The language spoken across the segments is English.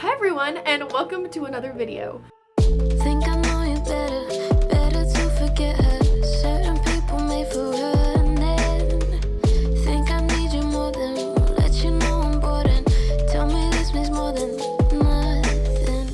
Hi everyone, and welcome to another video. Think I know you better to forget her. Certain people made for running. Think I need you more than let you know I'm bored and tell me this means more than nothing.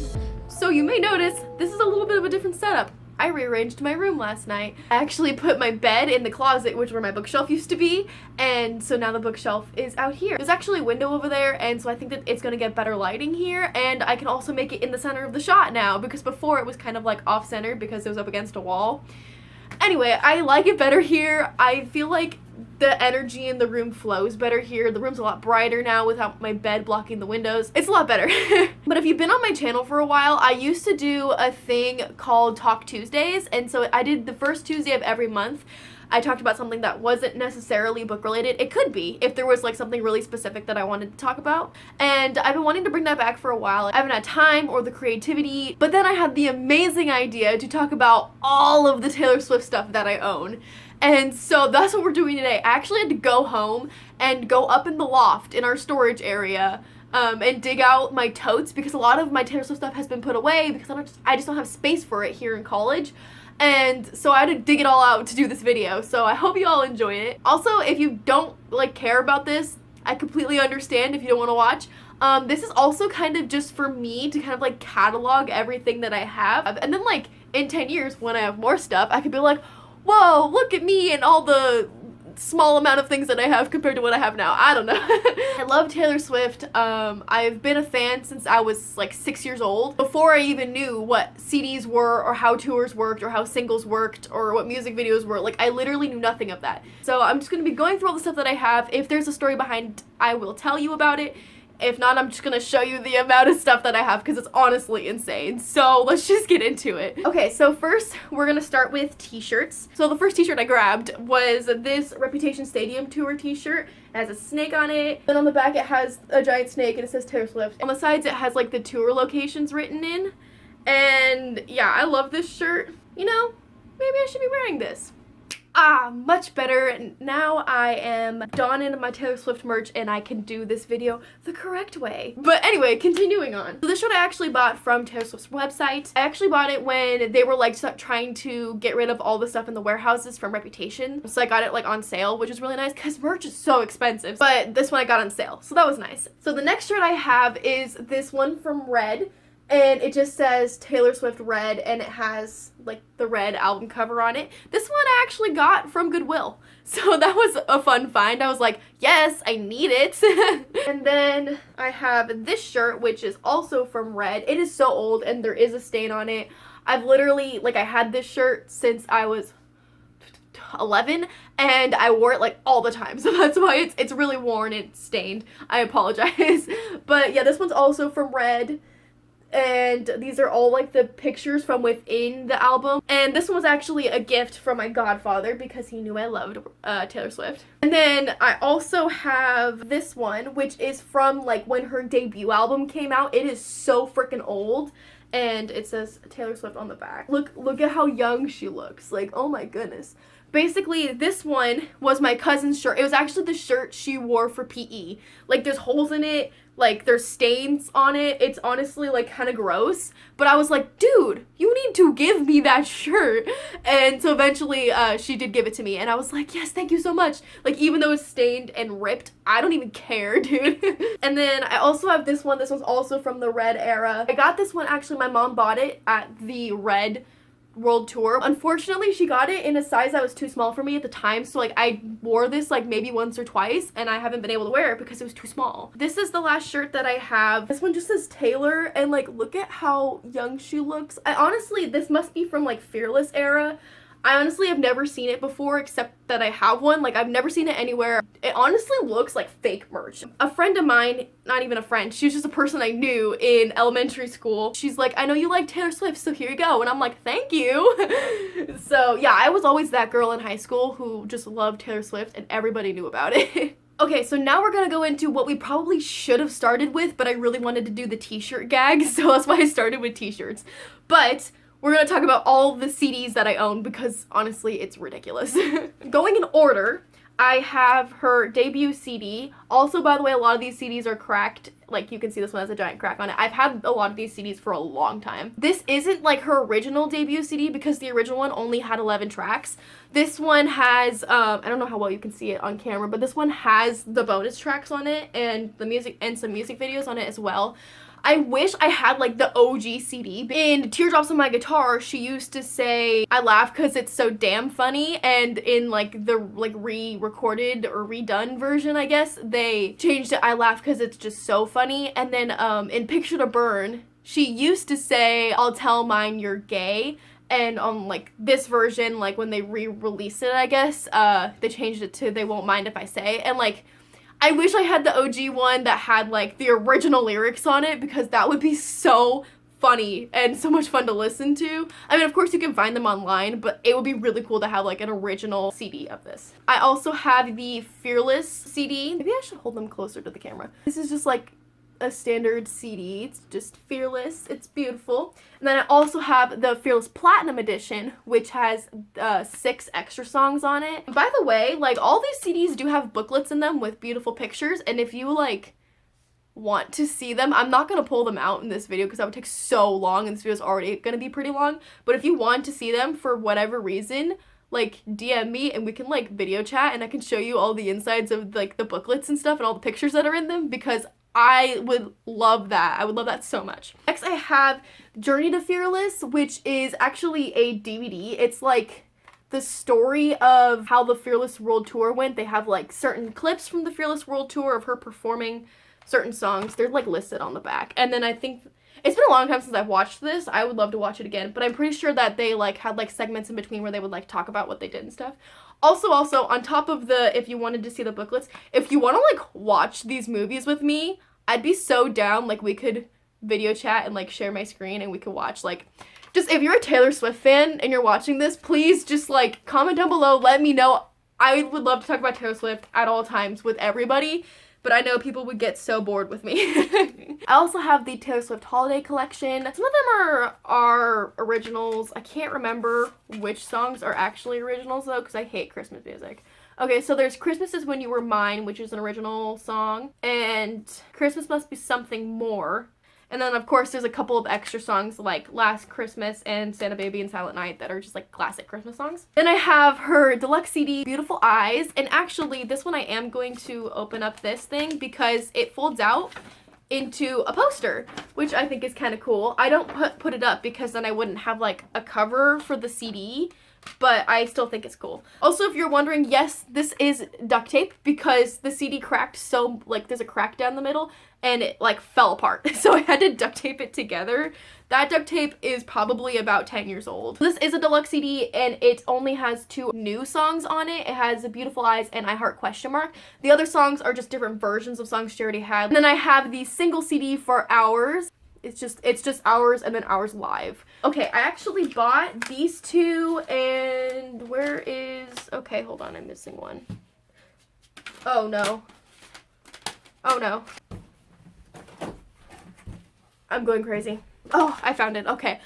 So you may notice this is a little bit of a different setup. I rearranged my room last night. I actually put my bed in the closet, which where my bookshelf used to be, and so now the bookshelf is out here. There's actually a window over there, and so I think that it's gonna get better lighting here, and I can also make it in the center of the shot now, because before it was kind of like off-center because it was up against a wall. Anyway, I like it better here. I feel like the energy in the room flows better here. The room's a lot brighter now without my bed blocking the windows. It's a lot better. But if you've been on my channel for a while, I used to do a thing called Talk Tuesdays, and so I did the first Tuesday of every month. I talked about something that wasn't necessarily book related. It could be if there was like something really specific that I wanted to talk about. And I've been wanting to bring that back for a while. I haven't had time or the creativity, but then I had the amazing idea to talk about all of the Taylor Swift stuff that I own. And so that's what we're doing today. I actually had to go home and go up in the loft in our storage area and dig out my totes because a lot of my Taylor Swift stuff has been put away because I just don't have space for it here in college. And so I had to dig it all out to do this video, so I hope you all enjoy it. Also, if you don't like care about this, I completely understand if you don't want to watch. This is also kind of just for me to kind of like catalog everything that I have, and then like in 10 years when I have more stuff, I could be like, whoa, look at me and all the small amount of things that I have compared to what I have now. I don't know. I love Taylor Swift. I've been a fan since I was like 6 years old. Before I even knew what CDs were or how tours worked or how singles worked or what music videos were. Like, I literally knew nothing of that. So I'm just going to be going through all the stuff that I have. If there's a story behind, I will tell you about it. If not, I'm just gonna show you the amount of stuff that I have because it's honestly insane. So let's just get into it. Okay, so first we're gonna start with t-shirts. So the first t-shirt I grabbed was this Reputation Stadium Tour t-shirt. It has a snake on it. Then on the back it has a giant snake and it says Taylor Swift. On the sides it has like the tour locations written in. And yeah, I love this shirt. You know, maybe I should be wearing this. Much better. Now I am donning my Taylor Swift merch and I can do this video the correct way. But anyway, continuing on. So this shirt I actually bought from Taylor Swift's website. I actually bought it when they were like trying to get rid of all the stuff in the warehouses from Reputation. So I got it like on sale, which is really nice because merch is so expensive. But this one I got on sale, so that was nice. So the next shirt I have is this one from Red. And it just says Taylor Swift Red, and it has, like, the Red album cover on it. This one I actually got from Goodwill. So that was a fun find. I was like, yes, I need it. And then I have this shirt, which is also from Red. It is so old, and there is a stain on it. I've literally, like, I had this shirt since I was 11, and I wore it, like, all the time. So that's why it's really worn and stained. I apologize. But, yeah, this one's also from Red. And these are all like the pictures from within the album. And this one was actually a gift from my godfather because he knew I loved Taylor Swift. And then I also have this one, which is from like when her debut album came out. It is so freaking old. And it says Taylor Swift on the back. Look at how young she looks. Like, oh my goodness. Basically, this one was my cousin's shirt. It was actually the shirt she wore for PE. Like, there's holes in it. Like, there's stains on it. It's honestly, like, kind of gross. But I was like, dude, you need to give me that shirt. And so eventually, she did give it to me. And I was like, yes, thank you so much. Like, even though it's stained and ripped, I don't even care, dude. And then I also have this one. This one's also from the Red era. I got this one, actually, my mom bought it at the Red World Tour. Unfortunately, she got it in a size that was too small for me at the time, so like I wore this like maybe once or twice and I haven't been able to wear it because it was too small. This is the last shirt that I have. This one just says Taylor, and like look at how young she looks. Honestly, this must be from like Fearless era. I honestly have never seen it before except that I have one. Like, I've never seen it anywhere. It honestly looks like fake merch. A friend of mine, not even a friend, she was just a person I knew in elementary school. She's like, I know you like Taylor Swift, so here you go. And I'm like, thank you. So yeah, I was always that girl in high school who just loved Taylor Swift and everybody knew about it. Okay, so now we're gonna go into what we probably should have started with, but I really wanted to do the t-shirt gag, so that's why I started with t-shirts. But we're going to talk about all the CDs that I own because, honestly, it's ridiculous. Going in order, I have her debut CD. Also, by the way, a lot of these CDs are cracked. Like, you can see this one has a giant crack on it. I've had a lot of these CDs for a long time. This isn't like her original debut CD because the original one only had 11 tracks. This one has, I don't know how well you can see it on camera, but this one has the bonus tracks on it and the music and some music videos on it as well. I wish I had like the OG CD. In Teardrops on My Guitar, she used to say, I laugh because it's so damn funny, and in like the like re-recorded or redone version, I guess, they changed it, I laugh because it's just so funny. And then in Picture to Burn, she used to say, I'll tell mine you're gay. And on like this version, like when they re-released it, I guess, they changed it to They Won't Mind If I Say. And like, I wish I had the OG one that had like the original lyrics on it, because that would be so funny and so much fun to listen to. I mean, of course you can find them online, but it would be really cool to have like an original CD of this. I also have the Fearless CD. Maybe I should hold them closer to the camera. This is just like a standard CD. It's just Fearless. It's beautiful. And then I also have the Fearless Platinum Edition, which has 6 extra songs on it. And by the way, like, all these CDs do have booklets in them with beautiful pictures, and if you like want to see them, I'm not gonna pull them out in this video because that would take so long, and this video is already gonna be pretty long, but if you want to see them for whatever reason, like, DM me and we can like video chat and I can show you all the insides of like the booklets and stuff and all the pictures that are in them, because I would love that. I would love that so much. Next, I have Journey to Fearless, which is actually a DVD. It's like the story of how the Fearless World Tour went. They have like certain clips from the Fearless World Tour of her performing certain songs. They're like listed on the back. And then I think it's been a long time since I've watched this. I would love to watch it again, but I'm pretty sure that they like had like segments in between where they would like talk about what they did and stuff. Also, on top of the, if you wanted to see the booklets, if you want to like watch these movies with me, I'd be so down. Like, we could video chat and like share my screen and we could watch, like, just if you're a Taylor Swift fan and you're watching this, please just like comment down below, let me know. I would love to talk about Taylor Swift at all times with everybody, but I know people would get so bored with me. I also have the Taylor Swift Holiday Collection. Some of them are originals. I can't remember which songs are actually originals though, because I hate Christmas music. Okay, so there's Christmas Is When You Were Mine, which is an original song, and Christmas Must Be Something More. And then, of course, there's a couple of extra songs like Last Christmas and Santa Baby and Silent Night that are just like classic Christmas songs. Then I have her deluxe CD, Beautiful Eyes, and actually this one I am going to open up this thing because it folds out into a poster, which I think is kind of cool. I don't put it up because then I wouldn't have like a cover for the CD, but I still think it's cool. Also, if you're wondering, yes, this is duct tape because the CD cracked, so like there's a crack down the middle and it like fell apart. So I had to duct tape it together. That duct tape is probably about 10 years old. This is a deluxe CD and it only has 2 new songs on it. It has Beautiful Eyes and I Heart ? The other songs are just different versions of songs she already had. And then I have the single CD for Hours. It's just Hours and then Hours Live. Okay, I actually bought these 2 and where is, okay, hold on, I'm missing one. Oh no. Oh no. I'm going crazy. Oh, I found it, okay.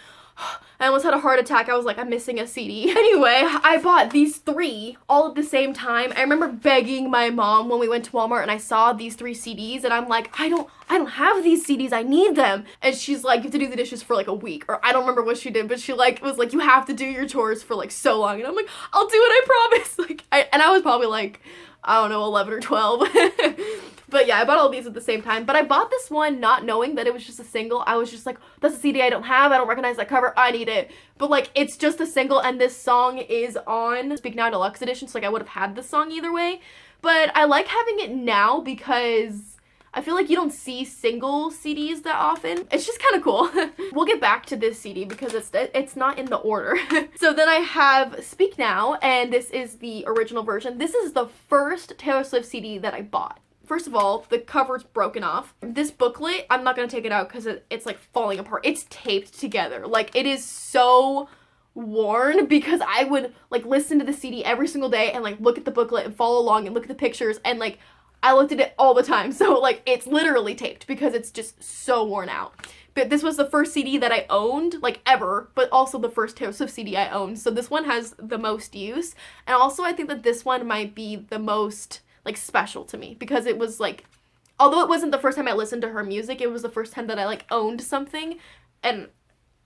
I almost had a heart attack. I was like, I'm missing a CD. Anyway, I bought these 3 all at the same time. I remember begging my mom when we went to Walmart and I saw these 3 CDs and I'm like, I don't have these CDs. I need them. And she's like, you have to do the dishes for like a week, or I don't remember what she did, but she like was like, you have to do your chores for like so long. And I'm like, I'll do it, I promise. Like, I was probably like, I don't know, 11 or 12. But yeah, I bought all these at the same time. But I bought this one not knowing that it was just a single. I was just like, that's a CD I don't have. I don't recognize that cover. I need it. But like, it's just a single and this song is on Speak Now Deluxe Edition. So like, I would have had this song either way. But I like having it now because I feel like you don't see single CDs that often. It's just kind of cool. We'll get back to this CD because it's not in the order. So then I have Speak Now, and this is the original version. This is the first Taylor Swift CD that I bought. First of all, the cover's broken off. This booklet, I'm not gonna take it out because it's like falling apart. It's taped together. Like, it is so worn because I would like listen to the CD every single day and like look at the booklet and follow along and look at the pictures, and like I looked at it all the time. So like, it's literally taped because it's just so worn out. but this was the first CD that I owned, like ever, but also the first Taylor Swift CD I owned. So this one has the most use. And also I think that this one might be the most like special to me because it was like, although it wasn't the first time I listened to her music, it was the first time that I like owned something, and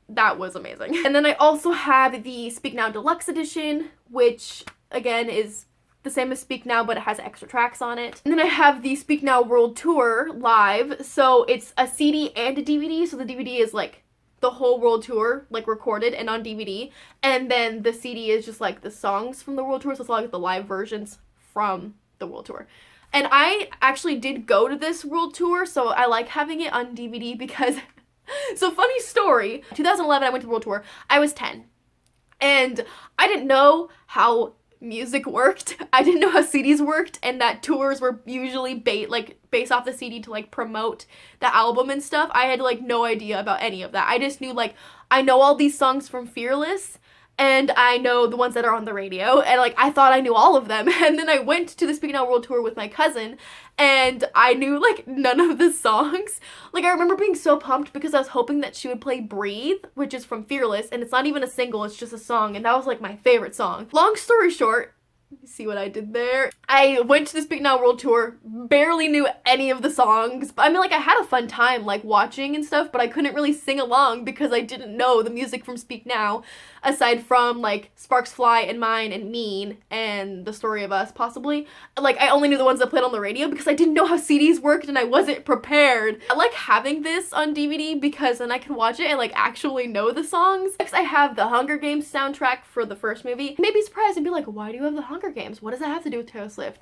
that was amazing. And then I also have the Speak Now Deluxe Edition, which again is the same as Speak Now, but it has extra tracks on it. And then I have the Speak Now World Tour live, so it's a CD and a DVD, so the DVD is like the whole world tour, like recorded and on DVD, and then the CD is just like the songs from the world tour, so it's like the live versions from the world tour. And I actually did go to this world tour, so I like having it on DVD because, so funny story, 2011 I went to the world tour, I was 10, and I didn't know how music worked. I didn't know how CDs worked, and that tours were usually based off the CD to like promote the album and stuff. I had like no idea about any of that. I just knew like I know all these songs from Fearless, and I know the ones that are on the radio, and like I thought I knew all of them. And then I went to the Speak Now World Tour with my cousin, and I knew like none of the songs. Like I remember being so pumped because I was hoping that she would play Breathe, which is from Fearless, and it's not even a single, it's just a song, and that was like my favorite song. Long story short, you see what I did there? I went to the Speak Now World Tour, barely knew any of the songs. I mean, like, I had a fun time, like, watching and stuff, but I couldn't really sing along because I didn't know the music from Speak Now, aside from, like, Sparks Fly and Mine and Mean and The Story of Us, possibly. Like, I only knew the ones that played on the radio because I didn't know how CDs worked and I wasn't prepared. I like having this on DVD because then I can watch it and, like, actually know the songs. Next, I have the Hunger Games soundtrack for the first movie. You may be surprised and be like, why do you have the Hunger Games? What does that have to do with Taylor Swift?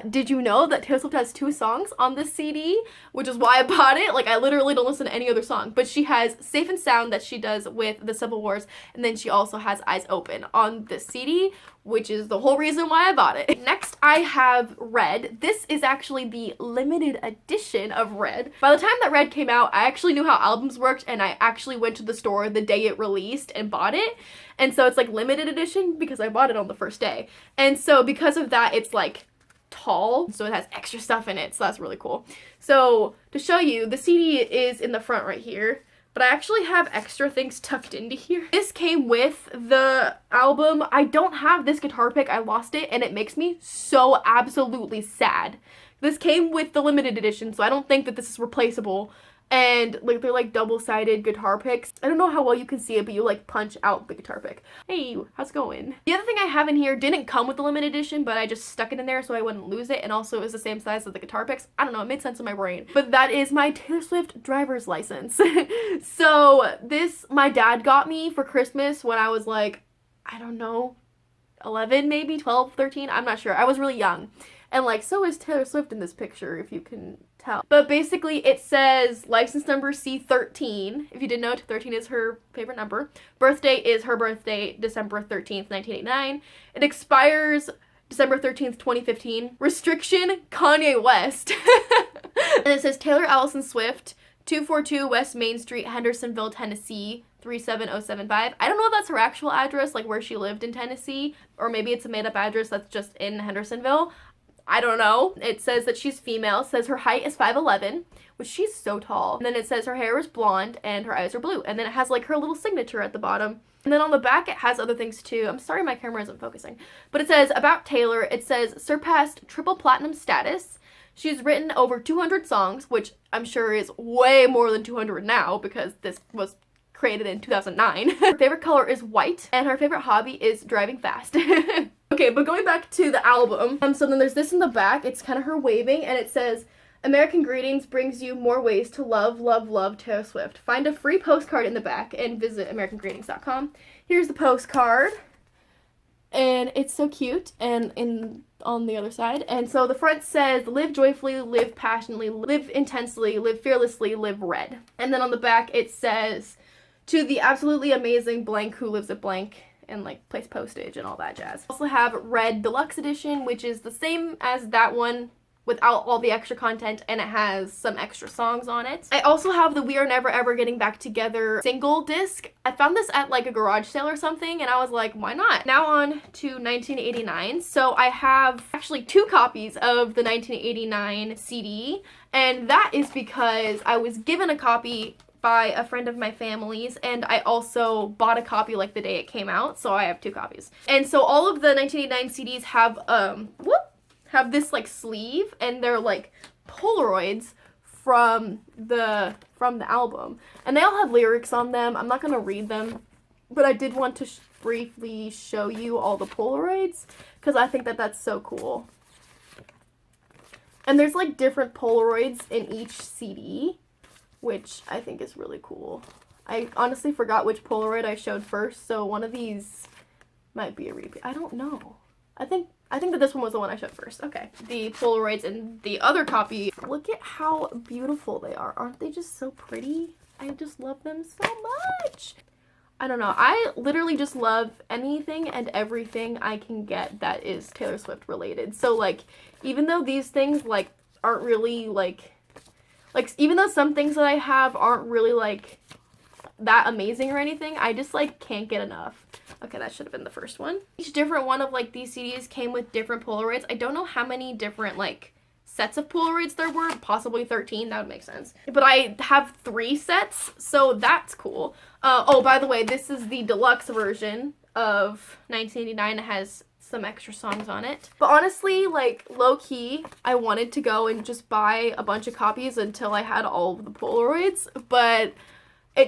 Did you know that Taylor Swift has 2 songs on this CD? Which is why I bought it. Like, I literally don't listen to any other song. But she has Safe and Sound that she does with the Civil Wars, and then she also has Eyes Open on this CD, which is the whole reason why I bought it. Next, I have Red. This is actually the limited edition of Red. By the time that Red came out, I actually knew how albums worked, and I actually went to the store the day it released and bought it. And so it's like limited edition because I bought it on the first day. And so because of that, it's like tall, so it has extra stuff in it, so that's really cool. So to show you, the CD is in the front right here, but I actually have extra things tucked into here. This came with the album. I don't have this guitar pick, I lost it, and it makes me so absolutely sad. This came with the limited edition, so I don't think that this is replaceable. And like they're like double-sided guitar picks. I don't know how well you can see it, but you like punch out the guitar pick. Hey, how's it going? The other thing I have in here didn't come with the limited edition, but I just stuck it in there so I wouldn't lose it, and also it was the same size as the guitar picks. I don't know, it made sense in my brain. But that is my Taylor Swift driver's license. So this my dad got me for Christmas when I was like, I don't know, 11 maybe, 12, 13, I'm not sure. I was really young. And like, so is Taylor Swift in this picture, if you can tell. But basically it says license number C13. If you didn't know, 13 is her favorite number. Birthday is her birthday, December 13th, 1989. It expires December 13th, 2015. Restriction, Kanye West. And it says Taylor Allison Swift, 242 West Main Street, Hendersonville, Tennessee, 37075. I don't know if that's her actual address, like where she lived in Tennessee, or maybe it's a made-up address that's just in Hendersonville. I don't know. It says that she's female. It says her height is 5'11", which she's so tall. And then it says her hair is blonde and her eyes are blue. And then it has like her little signature at the bottom. And then on the back it has other things too. I'm sorry my camera isn't focusing. But it says about Taylor, it says surpassed triple platinum status. She's written over 200 songs, which I'm sure is way more than 200 now because this was created in 2009. Her favorite color is white, and her favorite hobby is driving fast. Okay, but going back to the album, so then there's this in the back. It's kind of her waving, and it says, American Greetings brings you more ways to love, love, love Taylor Swift. Find a free postcard in the back and visit AmericanGreetings.com. Here's the postcard, and it's so cute, and on the other side. And so the front says, live joyfully, live passionately, live intensely, live fearlessly, live red. And then on the back it says, to the absolutely amazing blank who lives at blank, and like place postage and all that jazz. I also have Red Deluxe Edition, which is the same as that one without all the extra content, and it has some extra songs on it. I also have the We Are Never Ever Getting Back Together single disc. I found this at like a garage sale or something, and I was like, why not? Now on to 1989. So I have actually 2 copies of the 1989 CD, and that is because I was given a copy by a friend of my family's, and I also bought a copy like the day it came out, so I have 2 copies. And so all of the 1989 CDs have this like sleeve, and they're like Polaroids from the album, and they all have lyrics on them. I'm not gonna read them, but I did want to briefly show you all the Polaroids because I think that that's so cool. And there's like different Polaroids in each CD, which I think is really cool. I honestly forgot which Polaroid I showed first, so one of these might be a repeat. I don't know. I think that this one was the one I showed first. Okay. The Polaroids in the other copy. Look at how beautiful they are. Aren't they just so pretty? I just love them so much. I don't know. I literally just love anything and everything I can get that is Taylor Swift related. So, like, even though these things, like, aren't really, like, even though some things that I have aren't really, like, that amazing or anything, I just, like, can't get enough. Okay, that should have been the first one. Each different one of, like, these CDs came with different Polaroids. I don't know how many different, like, sets of Polaroids there were. Possibly 13. That would make sense. But I have 3 sets, so that's cool. Oh, by the way, this is the deluxe version of 1989. It has some extra songs on it. But honestly, like, low-key, I wanted to go and just buy a bunch of copies until I had all of the Polaroids, but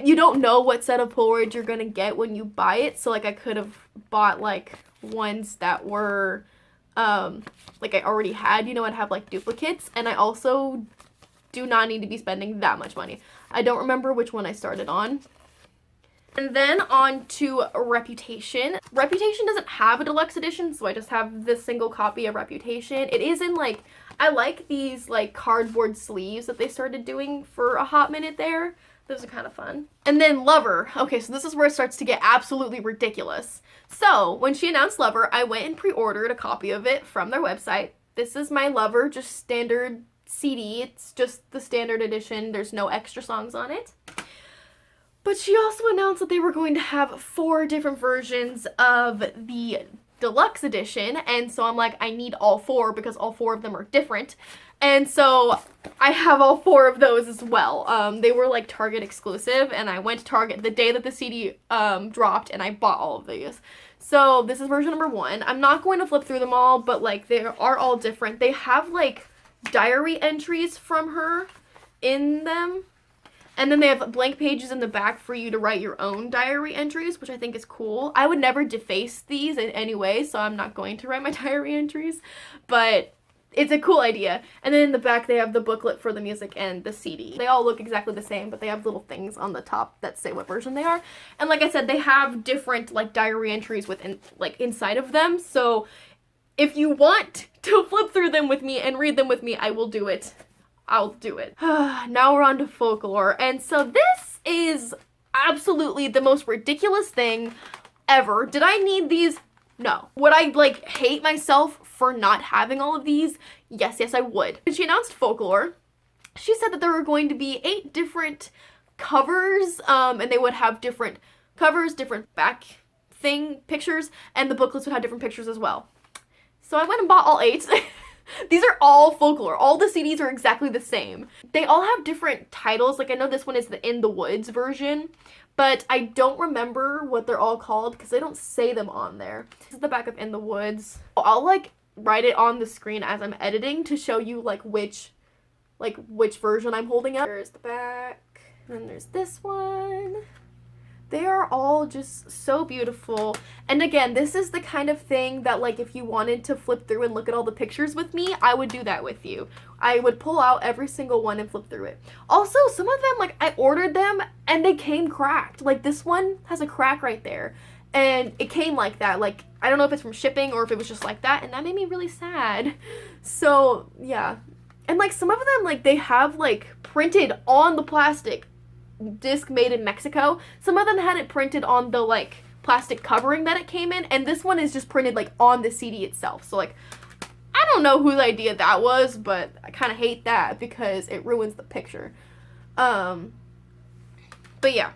you don't know what set of Polaroids you're gonna get when you buy it, so, like, I could have bought, like, ones that were, like, I already had, you know, I'd have, like, duplicates, and I also do not need to be spending that much money. I don't remember which one I started on. And then on to Reputation. Reputation doesn't have a deluxe edition, so I just have this single copy of Reputation. It is in, like, I like these, like, cardboard sleeves that they started doing for a hot minute there. Those are kind of fun. And then Lover. Okay, so this is where it starts to get absolutely ridiculous. So, when she announced Lover, I went and pre-ordered a copy of it from their website. This is my Lover, just standard CD. It's just the standard edition. There's no extra songs on it. But she also announced that they were going to have 4 different versions of the deluxe edition, and so I'm like, I need all 4 because all 4 of them are different. And so I have all 4 of those as well. They were like Target exclusive, and I went to Target the day that the CD dropped, and I bought all of these. So this is version number 1. I'm not going to flip through them all, but like they are all different. They have like diary entries from her in them. And then they have blank pages in the back for you to write your own diary entries, which I think is cool. I would never deface these in any way, so I'm not going to write my diary entries. But it's a cool idea. And then in the back, they have the booklet for the music and the CD. They all look exactly the same, but they have little things on the top that say what version they are. And like I said, they have different like diary entries within, like, inside of them. So if you want to flip through them with me and read them with me, I will do it. I'll do it. Now we're on to Folklore. And so this is absolutely the most ridiculous thing ever. Did I need these? No. Would I, like, hate myself for not having all of these? Yes, I would. When she announced Folklore, she said that there were going to be 8 different covers, and they would have different covers, different back pictures, and the booklets would have different pictures as well. So I went and bought all 8. These are all Folklore. All the CDs are exactly the same. They all have different titles. Like, I know this one is the In the Woods version, but I don't remember what they're all called because they don't say them on there. This is the back of In the Woods. I'll, like, write it on the screen as I'm editing to show you, like, which version I'm holding up. There's the back, and then there's this one. They are all just so beautiful. And again, this is the kind of thing that, like, if you wanted to flip through and look at all the pictures with me, I would do that with you. I would pull out every single one and flip through it. Also, some of them, like, I ordered them and they came cracked. Like, this one has a crack right there. And it came like that. Like, I don't know if it's from shipping or if it was just like that. And that made me really sad. So, yeah. And, like, some of them, like, they have, like, printed on the plastic disc made in Mexico. Some of them had it printed on the, like, plastic covering that it came in, and this one is just printed, like, on the CD itself. So, like, I don't know whose idea that was, but I kind of hate that because it ruins the picture. But yeah,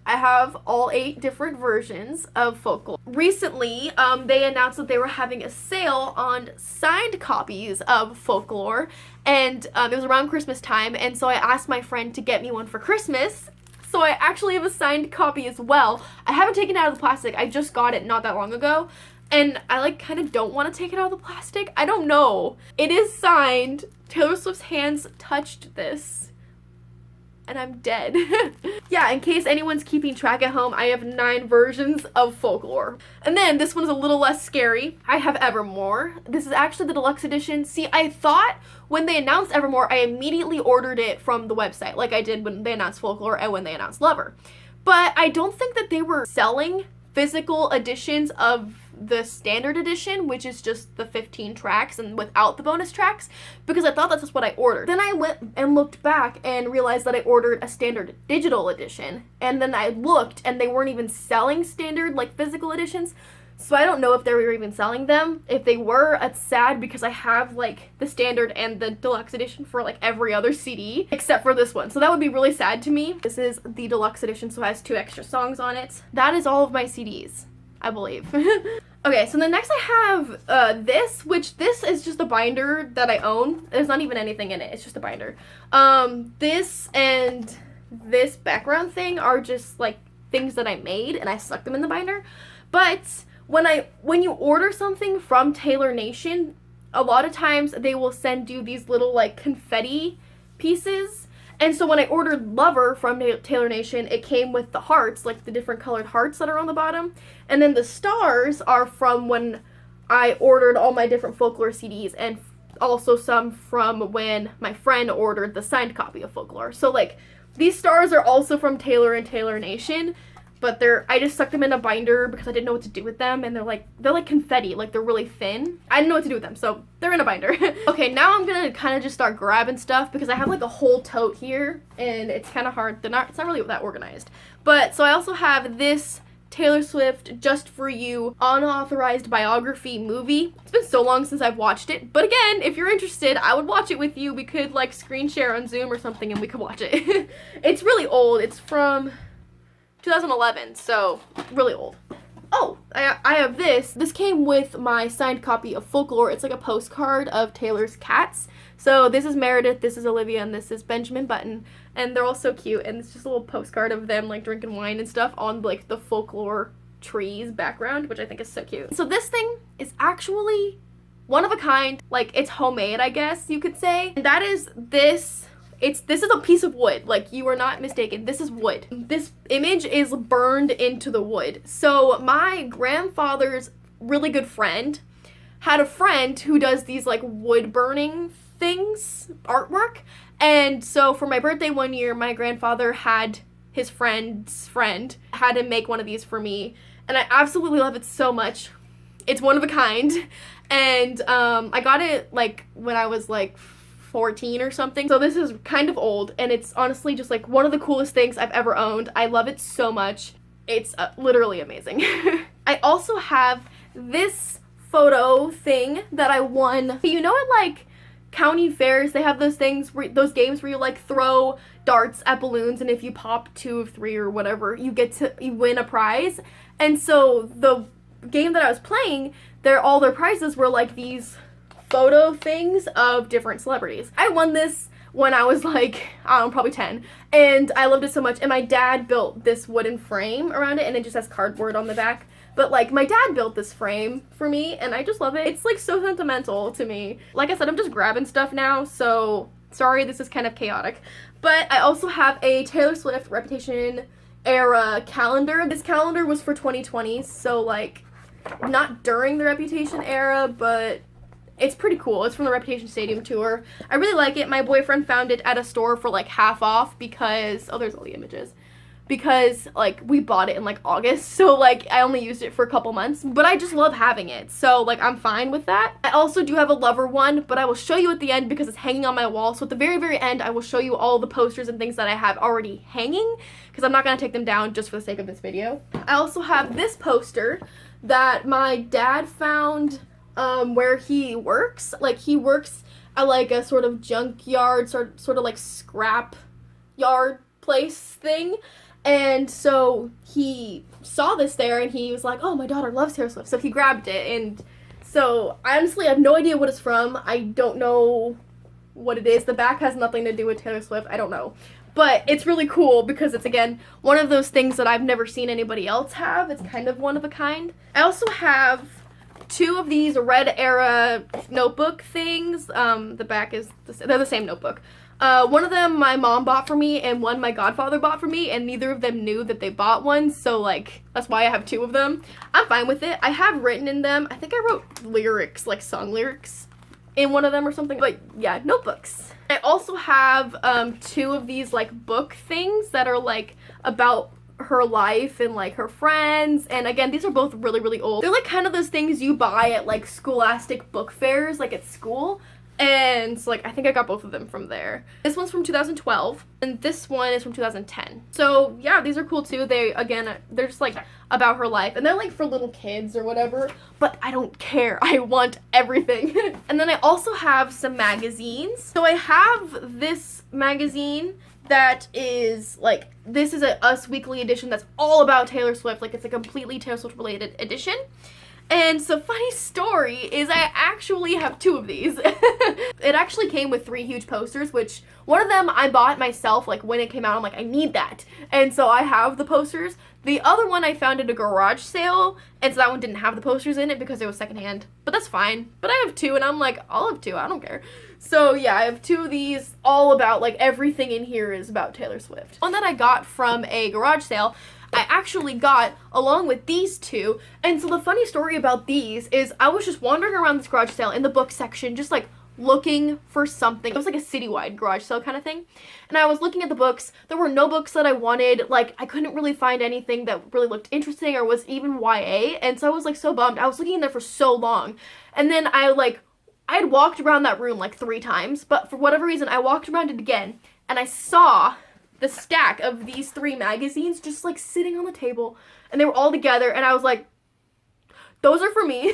I have all 8 different versions of Folklore. Recently, they announced that they were having a sale on signed copies of Folklore, and it was around Christmas time, and so I asked my friend to get me one for Christmas, So I actually have a signed copy as well. I haven't taken it out of the plastic. I just got it not that long ago. And I like kind of don't want to take it out of the plastic. I don't know. It is signed. Taylor Swift's hands touched this. And I'm dead. Yeah, in case anyone's keeping track at home, I have 9 versions of Folklore. And then this one's a little less scary. I have Evermore. This is actually the deluxe edition. See, I thought when they announced Evermore, I immediately ordered it from the website, like I did when they announced Folklore and when they announced Lover. But I don't think that they were selling physical editions of the standard edition, which is just the 15 tracks and without the bonus tracks, because I thought that's just what I ordered. Then I went and looked back and realized that I ordered a standard digital edition, and then I looked and they weren't even selling standard like physical editions, so I don't know if they were even selling them. If they were, it's sad because I have like the standard and the deluxe edition for like every other CD except for this one, so that would be really sad to me. This is the deluxe edition, so it has 2 extra songs on it. That is all of my CDs, I believe. Okay, so then next I have this, which this is just a binder that I own. There's not even anything in it, it's just a binder. This and this background thing are just like things that I made and I stuck them in the binder. But when you order something from Taylor Nation, a lot of times they will send you these little like confetti pieces. And so when I ordered Lover from Taylor Nation, it came with the hearts, like the different colored hearts that are on the bottom. And then the stars are from when I ordered all my different Folklore CDs, and also some from when my friend ordered the signed copy of Folklore. So like these stars are also from Taylor and Taylor Nation, but I just stuck them in a binder because I didn't know what to do with them, and they're like confetti, like they're really thin. I didn't know what to do with them, so they're in a binder. Okay, now I'm gonna kind of just start grabbing stuff because I have like a whole tote here, and it's kind of hard. It's not really that organized. But so I also have this Taylor Swift Just For You unauthorized biography movie. It's been so long since I've watched it, but again, if you're interested, I would watch it with you. We could like screen share on Zoom or something and we could watch it. It's really old. It's from 2011, so really old. Oh, I have this. This came with my signed copy of Folklore. It's like a postcard of Taylor's cats. So this is Meredith, this is Olivia, and this is Benjamin Button. And they're all so cute, and it's just a little postcard of them like drinking wine and stuff on like the Folklore trees background, which I think is so cute. So this thing is actually one of a kind. Like, it's homemade, I guess you could say. And that is this. This is a piece of wood, like you are not mistaken, this is wood. This image is burned into the wood. So my grandfather's really good friend had a friend who does these like wood burning things, artwork, and so for my birthday one year, my grandfather had his friend's friend had him make one of these for me, and I absolutely love it so much. It's one of a kind, and I got it like when I was like 14 or something. So this is kind of old, and it's honestly just like one of the coolest things I've ever owned. I love it so much. It's literally amazing. I also have this photo thing that I won. You know, at like county fairs, they have those things, those games where you like throw darts at balloons, and if you pop 2 of 3 or whatever, you win a prize. And so the game that I was playing, all their prizes were like these photo things of different celebrities. I won this when I was like, I don't know, probably 10, and I loved it so much. And my dad built this wooden frame around it, and it just has cardboard on the back. But like, my dad built this frame for me, and I just love it. It's like so sentimental to me. Like I said, I'm just grabbing stuff now, so sorry this is kind of chaotic. But I also have a Taylor Swift Reputation era calendar. This calendar was for 2020, so like not during the Reputation era, but it's pretty cool. It's from the Reputation Stadium tour. I really like it. My boyfriend found it at a store for like half off because, oh, there's all the images. Because like we bought it in like August, so like I only used it for a couple months, but I just love having it. So like I'm fine with that. I also do have a Lover one, but I will show you at the end because it's hanging on my wall. So at the very, very end, I will show you all the posters and things that I have already hanging because I'm not going to take them down just for the sake of this video. I also have this poster that my dad found where he works. Like, he works at like a sort of junkyard, sort of like scrap yard place thing, and so he saw this there and he was like, oh, my daughter loves Taylor Swift, so he grabbed it. And so I honestly have no idea what it's from. I don't know what it is. The back has nothing to do with Taylor Swift. I don't know, But it's really cool because it's, again, one of those things that I've never seen anybody else have. It's kind of one of a kind. I also have 2 of these Red Era notebook things. The back is, they're the same notebook. One of them my mom bought for me and one my godfather bought for me, and neither of them knew that they bought one, so like that's why I have 2 of them. I'm fine with it. I have written in them, I think I wrote lyrics, like song lyrics in one of them or something, but yeah, notebooks. I also have 2 of these like book things that are like about her life and like her friends, and again, these are both really, really old. They're like kind of those things you buy at like scholastic book fairs, like at school. And so, like, I think I got both of them from there. This one's from 2012, and this one is from 2010. So, yeah, these are cool, too. They, again, they're just, like, about her life. And they're, like, for little kids or whatever. But I don't care. I want everything. And then I also have some magazines. So I have this magazine that is, like, this is a Us Weekly edition that's all about Taylor Swift. Like, it's a completely Taylor Swift-related edition. And so, funny story is I actually have 2 of these. It actually came with 3 huge posters, which one of them I bought myself, like, when it came out. I'm like, I need that. And so I have the posters. The other one I found at a garage sale, and so that one didn't have the posters in it because it was secondhand. But that's fine. But I have 2, and I'm like, I'll have 2. I don't care. So, yeah, I have 2 of these, all about, like, everything in here is about Taylor Swift. One that I got from a garage sale, I actually got along with these 2, and so the funny story about these is I was just wandering around this garage sale in the book section, just like looking for something. It was like a citywide garage sale kind of thing, and I was looking at the books. There were no books that I wanted. Like, I couldn't really find anything that really looked interesting or was even YA, and so I was like so bummed. I was looking in there for so long, and then I had walked around that room like 3 times, but for whatever reason I walked around it again, and I saw the stack of these 3 magazines just like sitting on the table, and they were all together, and I was like, those are for me.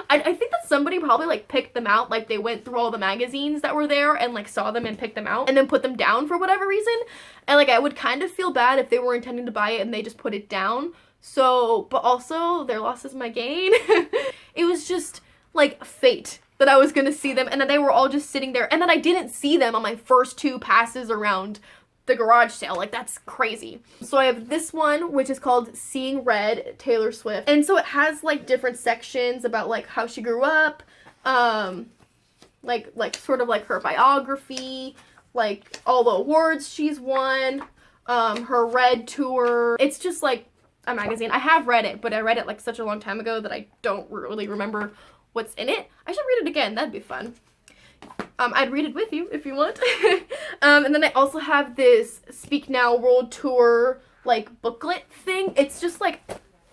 I think that somebody probably like picked them out, like they went through all the magazines that were there and like saw them and picked them out and then put them down for whatever reason, and like I would kind of feel bad if they were intending to buy it and they just put it down. So, but also their loss is my gain. It was just like fate that I was gonna see them, and that they were all just sitting there, and that I didn't see them on my first 2 passes around the garage sale. Like, that's crazy. So I have this one, which is called Seeing Red, Taylor Swift. And so it has, like, different sections about, like, how she grew up, like, sort of, like, her biography, like, all the awards she's won, her Red tour. It's just, like, a magazine. I have read it, but I read it, like, such a long time ago that I don't really remember what's in it. I should read it again. That'd be fun. I'd read it with you if you want. And then I also have this Speak Now World Tour, like, booklet thing. It's just, like,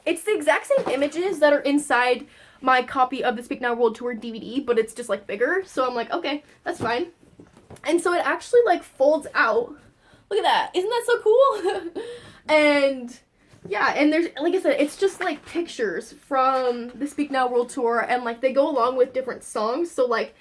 it's the exact same images that are inside my copy of the Speak Now World Tour DVD, but it's just, like, bigger. So I'm like, okay, that's fine. And so it actually, like, folds out. Look at that. Isn't that so cool? And yeah, and there's, like I said, it's just, like, pictures from the Speak Now World Tour, and, like, they go along with different songs. So, like,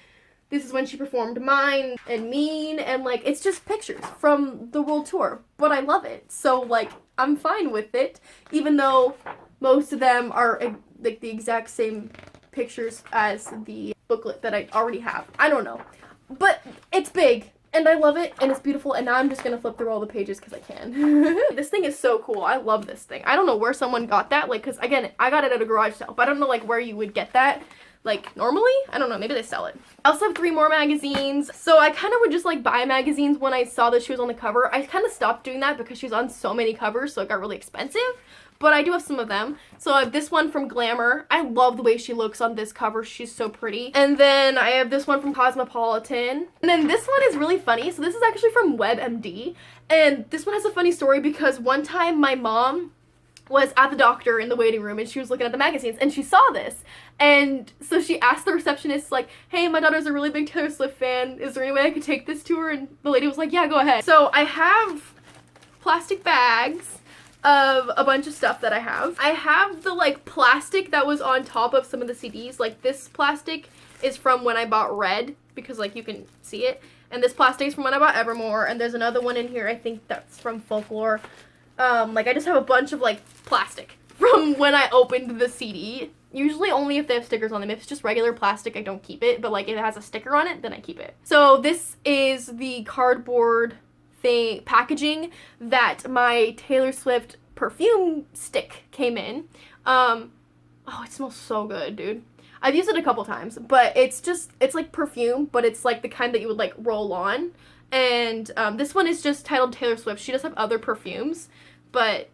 this is when she performed Mine and Mean, and, like, it's just pictures from the world tour. But I love it. So, like, I'm fine with it, even though most of them are, like, the exact same pictures as the booklet that I already have. I don't know. But it's big, and I love it, and it's beautiful, and now I'm just gonna flip through all the pages because I can. This thing is so cool. I love this thing. I don't know where someone got that, like, because, again, I got it at a garage sale, but I don't know, like, where you would get that. Like, normally? I don't know, maybe they sell it. I also have 3 more magazines. So I kind of would just, like, buy magazines when I saw that she was on the cover. I kind of stopped doing that because she was on so many covers, so it got really expensive. But I do have some of them. So I have this one from Glamour. I love the way she looks on this cover. She's so pretty. And then I have this one from Cosmopolitan. And then this one is really funny. So this is actually from WebMD. And this one has a funny story because one time my mom was at the doctor in the waiting room, and she was looking at the magazines, and she saw this, and so she asked the receptionist, like, hey, my daughter's a really big Taylor Swift fan, is there any way I could take this to her? And the lady was like, yeah, go ahead. So I have plastic bags of a bunch of stuff that I have. I have the, like, plastic that was on top of some of the CDs. Like, this plastic is from when I bought Red, because, like, you can see it, and this plastic is from when I bought Evermore, and there's another one in here, I think that's from Folklore. Like, I just have a bunch of, like, plastic from when I opened the CD. Usually only if they have stickers on them. If it's just regular plastic, I don't keep it. But, like, if it has a sticker on it, then I keep it. So this is the cardboard packaging that my Taylor Swift perfume stick came in. Oh, it smells so good, dude. I've used it a couple times, but it's like perfume, but it's like the kind that you would like roll on. And this one is just titled Taylor Swift. She does have other perfumes, but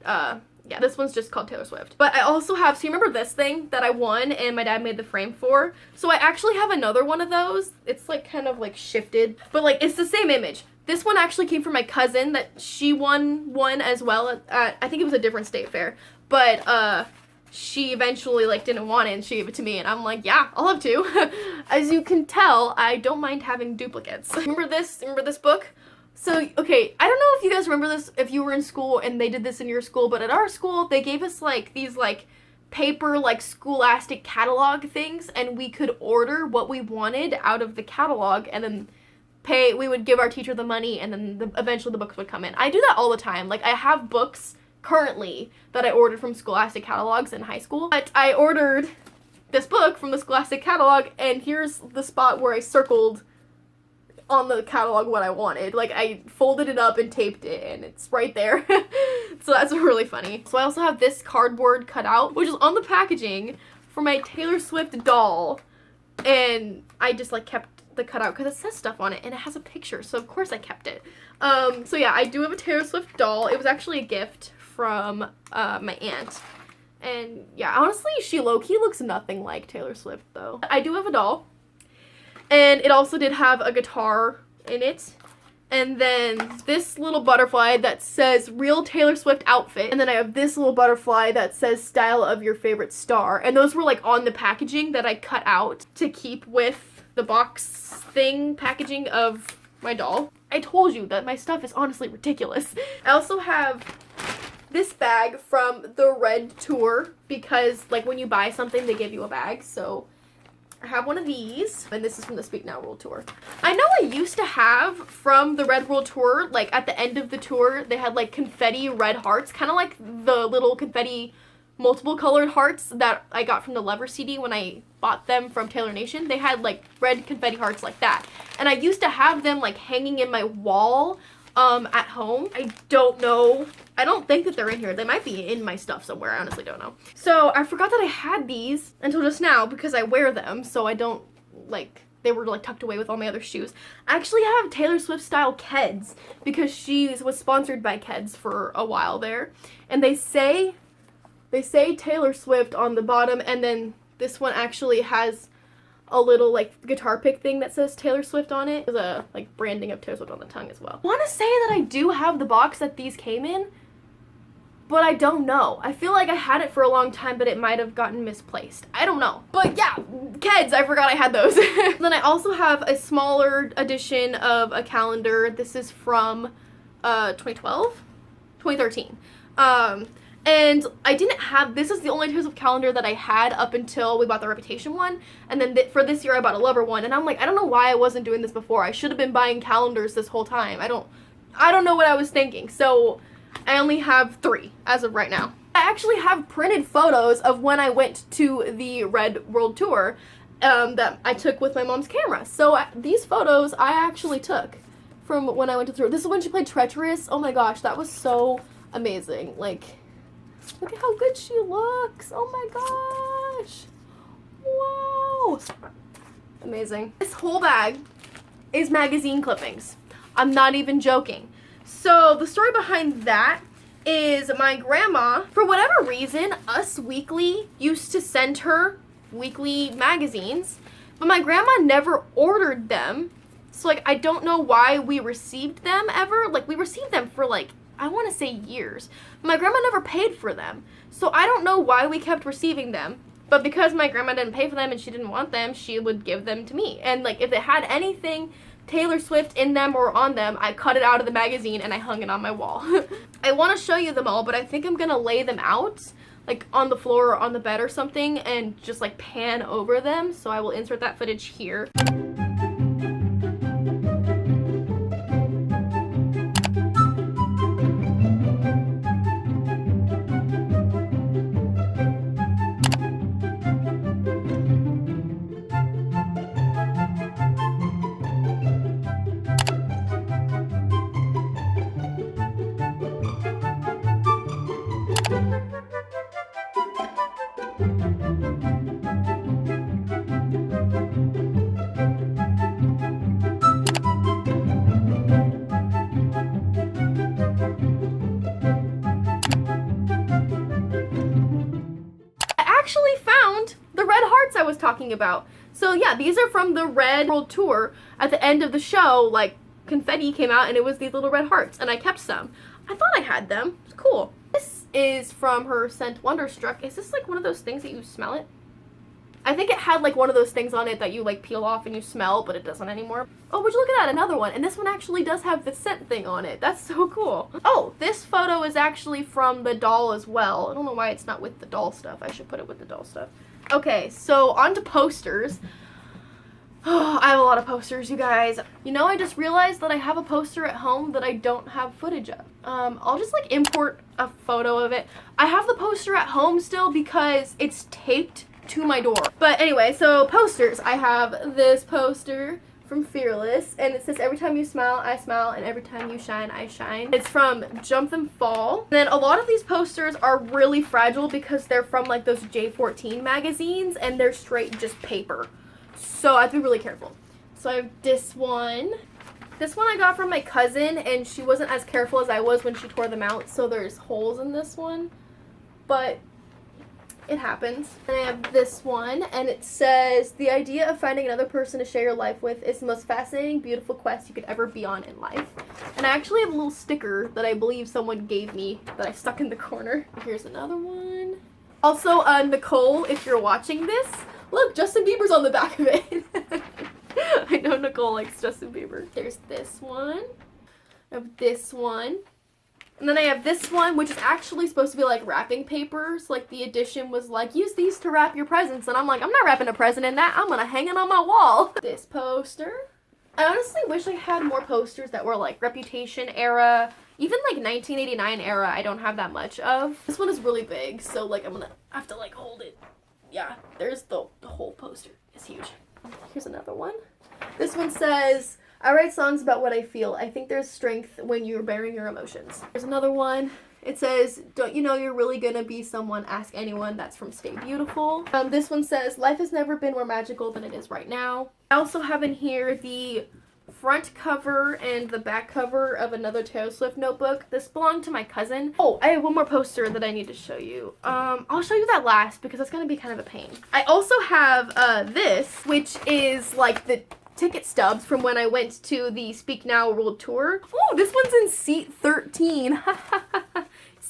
yeah, this one's just called Taylor Swift. But I also have, so you remember this thing that I won and my dad made the frame for? So I actually have another one of those. It's like kind of like shifted, but like it's the same image. This one actually came from my cousin that she won one as well at I think it was a different state fair. But she eventually like didn't want it and she gave it to me and I'm like, yeah, I'll have two. As you can tell, I don't mind having duplicates. Remember this book? So, okay, I don't know if you guys remember this, if you were in school and they did this in your school, but at our school, they gave us, like, these, like, paper, like, scholastic catalog things, and we could order what we wanted out of the catalog, and then we would give our teacher the money, and then eventually the books would come in. I do that all the time. Like, I have books currently that I ordered from scholastic catalogs in high school, but I ordered this book from the scholastic catalog, and here's the spot where I circled on the catalog what I wanted. Like, I folded it up and taped it, and it's right there. So that's really funny. So I also have this cardboard cutout, which is on the packaging for my Taylor Swift doll. And I just, like, kept the cutout because it says stuff on it, and it has a picture, so of course I kept it. So yeah, I do have a Taylor Swift doll. It was actually a gift from my aunt. And yeah, honestly, she low-key looks nothing like Taylor Swift, though. I do have a doll. And it also did have a guitar in it. And then this little butterfly that says real Taylor Swift outfit. And then I have this little butterfly that says style of your favorite star. And those were like on the packaging that I cut out to keep with the box thing packaging of my doll. I told you that my stuff is honestly ridiculous. I also have this bag from the Red Tour because like when you buy something they give you a bag. So I have one of these, and this is from the Speak Now World Tour. I know I used to have from the Red World Tour, like at the end of the tour, they had like confetti red hearts, kind of like the little confetti multiple colored hearts that I got from the Lover CD when I bought them from Taylor Nation. They had like red confetti hearts like that. And I used to have them like hanging in my wall at home. I don't know. I don't think that they're in here. They might be in my stuff somewhere. I honestly don't know. So I forgot that I had these until just now because I wear them. So I don't like, they were like tucked away with all my other shoes. I actually have Taylor Swift style Keds because she was sponsored by Keds for a while there. And they say Taylor Swift on the bottom, and then this one actually has a little like guitar pick thing that says Taylor Swift on it. There's a like branding of Taylor Swift on the tongue as well. I want to say that I do have the box that these came in, but I don't know. I feel like I had it for a long time, but it might have gotten misplaced. I don't know. But yeah, Keds, I forgot I had those. Then I also have a smaller edition of a calendar. This is from 2013. And I didn't have, this is the only Taylor Swift calendar that I had up until we bought the Reputation one. And then for this year I bought a Lover one. And I'm like, I don't know why I wasn't doing this before. I should have been buying calendars this whole time. I don't know what I was thinking. So I only have 3 as of right now. I actually have printed photos of when I went to the Red World Tour that I took with my mom's camera. So these photos I actually took from when I went to the tour. This is when she played Treacherous. Oh my gosh, that was so amazing. Like, look at how good she looks. Oh my gosh. Wow. Amazing. This whole bag is magazine clippings. I'm not even joking. So the story behind that is my grandma, for whatever reason, Us Weekly used to send her weekly magazines, but my grandma never ordered them. So like, I don't know why we received them ever. Like, we received them for like, I want to say years. My grandma never paid for them. So I don't know why we kept receiving them. But because my grandma didn't pay for them and she didn't want them, she would give them to me. And like, if they had anything Taylor Swift in them or on them, I cut it out of the magazine and I hung it on my wall. I want to show you them all, but I think I'm going to lay them out like on the floor or on the bed or something and just like pan over them. So I will insert that footage here. Actually found the red hearts I was talking about. So yeah, these are from the Red World Tour. At the end of the show, like, confetti came out and it was these little red hearts, and I kept some. I thought I had them. It's cool. This is from her scent Wonderstruck. Is this like one of those things that you smell it? I think it had like one of those things on it that you like peel off and you smell, but it doesn't anymore. Oh, would you look at that, another one. And this one actually does have the scent thing on it. That's so cool. Oh, this photo is actually from the doll as well. I don't know why it's not with the doll stuff. I should put it with the doll stuff. Okay, so on to posters. Oh, I have a lot of posters, you guys. You know, I just realized that I have a poster at home that I don't have footage of. I'll just like import a photo of it. I have the poster at home still because it's taped to my door. But anyway, so posters. I have this poster from Fearless, and it says, every time you smile, I smile, and every time you shine, I shine. It's from Jump Them Fall. And then a lot of these posters are really fragile because they're from like those J14 magazines, and they're straight just paper. So I have to be really careful. So I have this one. This one I got from my cousin, and she wasn't as careful as I was when she tore them out, so there's holes in this one. But it happens. And I have this one, and it says, the idea of finding another person to share your life with is the most fascinating, beautiful quest you could ever be on in life. And I actually have a little sticker that I believe someone gave me that I stuck in the corner. Here's another one. Also, Nicole, if you're watching this, look, Justin Bieber's on the back of it. I know Nicole likes Justin Bieber. There's this one. I have this one. And then I have this one, which is actually supposed to be like wrapping papers. Like the edition was like, use these to wrap your presents. And I'm like, I'm not wrapping a present in that. I'm gonna hang it on my wall. This poster. I honestly wish I had more posters that were like Reputation era, even like 1989 era. I don't have that much of. This one is really big, so like I'm gonna have to like hold it. Yeah, there's the whole poster. It's huge. Here's another one. This one says, I write songs about what I feel. I think there's strength when you're bearing your emotions. There's another one. It says, don't you know you're really gonna be someone? Ask anyone. That's from Stay Beautiful. This one says, life has never been more magical than it is right now. I also have in here the front cover and the back cover of another Taylor Swift notebook. This belonged to my cousin. Oh, I have one more poster that I need to show you. I'll show you that last because that's gonna be kind of a pain. I also have this, which is like the ticket stubs from when I went to the Speak Now World Tour. Oh, this one's in seat 13.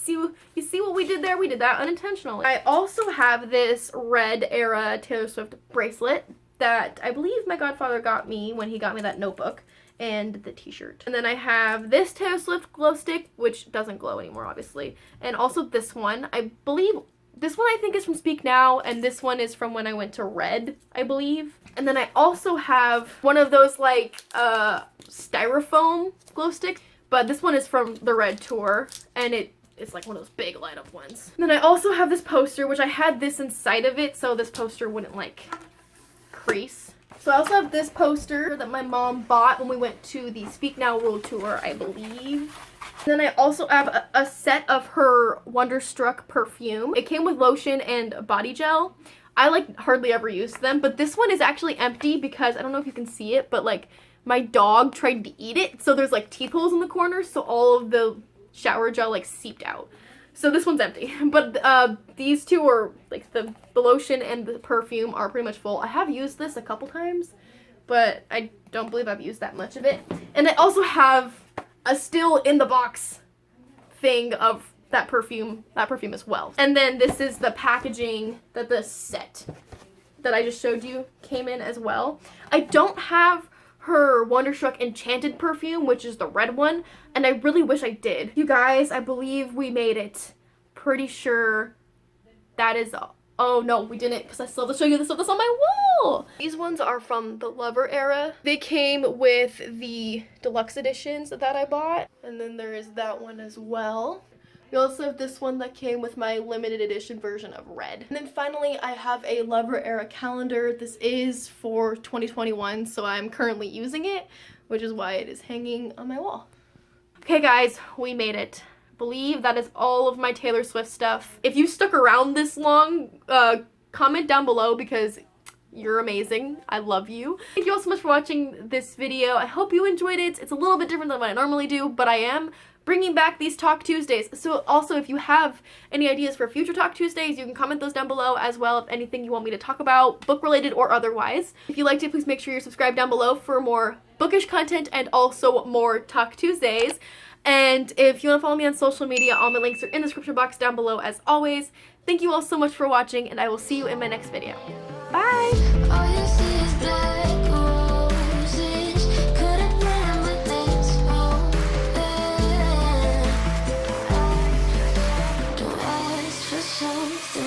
You see what we did there? We did that unintentionally. I also have this red era Taylor Swift bracelet that I believe my godfather got me when he got me that notebook, and the t-shirt. And then I have this Taylor Swift glow stick, which doesn't glow anymore, obviously. And also this one. I believe this one I think is from Speak Now, and this one is from when I went to Red, I believe. And then I also have one of those like styrofoam glow sticks, but this one is from the Red tour, and it's like one of those big light up ones. And then I also have this poster, which I had this inside of it, so this poster wouldn't like crease. So I also have this poster that my mom bought when we went to the Speak Now World Tour, I believe. And then I also have a set of her Wonderstruck perfume. It came with lotion and body gel. I like hardly ever use them, but this one is actually empty because I don't know if you can see it, but like my dog tried to eat it, so there's like teeth holes in the corners, so all of the shower gel like seeped out. So this one's empty, but these two are like the lotion and the perfume are pretty much full. I have used this a couple times, but I don't believe I've used that much of it. And I also have a still in the box thing of that perfume as well. And then this is the packaging that the set that I just showed you came in as well. I don't have her Wonderstruck Enchanted perfume, which is the red one, and I really wish I did. You guys, I believe we made it. Pretty sure that is all. Oh no, we didn't, because I still have to show you this stuff that's on my wall. These ones are from the Lover era. They came with the deluxe editions that I bought, and then there is that one as well. We also have this one that came with my limited edition version of Red. And then finally, I have a Lover era calendar. This is for 2021, so I'm currently using it, which is why it is hanging on my wall. Okay guys, we made it. believe that is all of my Taylor Swift stuff. If you stuck around this long, comment down below because you're amazing. I love you. Thank you all so much for watching this video. I hope you enjoyed it. It's a little bit different than what I normally do, but I am bringing back these Talk Tuesdays. So also, if you have any ideas for future Talk Tuesdays, you can comment those down below as well, if anything you want me to talk about, book related or otherwise. If you liked it, please make sure you're subscribed down below for more bookish content and also more Talk Tuesdays. And if you want to follow me on social media, all my links are in the description box down below as always. Thank you all so much for watching, and I will see you in my next video. Bye! All you see is black roses. Couldn't remember this moment. Don't ask for something